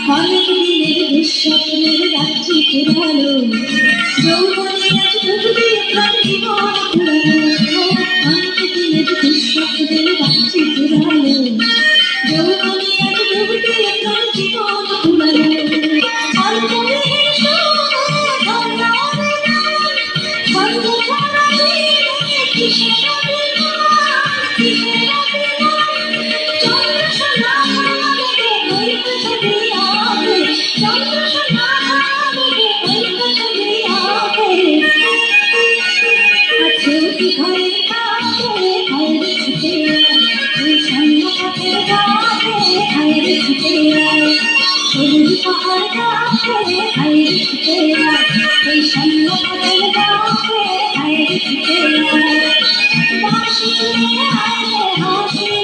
অনেক দিনের দুঃস্বপ্নের রাত্রি পুরালো যৌবনে আজ ডুবতে প্রাণ জীবন পুরালো অনেক দিনের দুঃস্বপ্নের রাত্রি পুরালো যৌবনে আজ ডুবতে প্রাণ জীবন পুরালো অল্প মেঘের বন্ধ ছাড়া কিসের কিসের চন্দ্র সোনা হাসি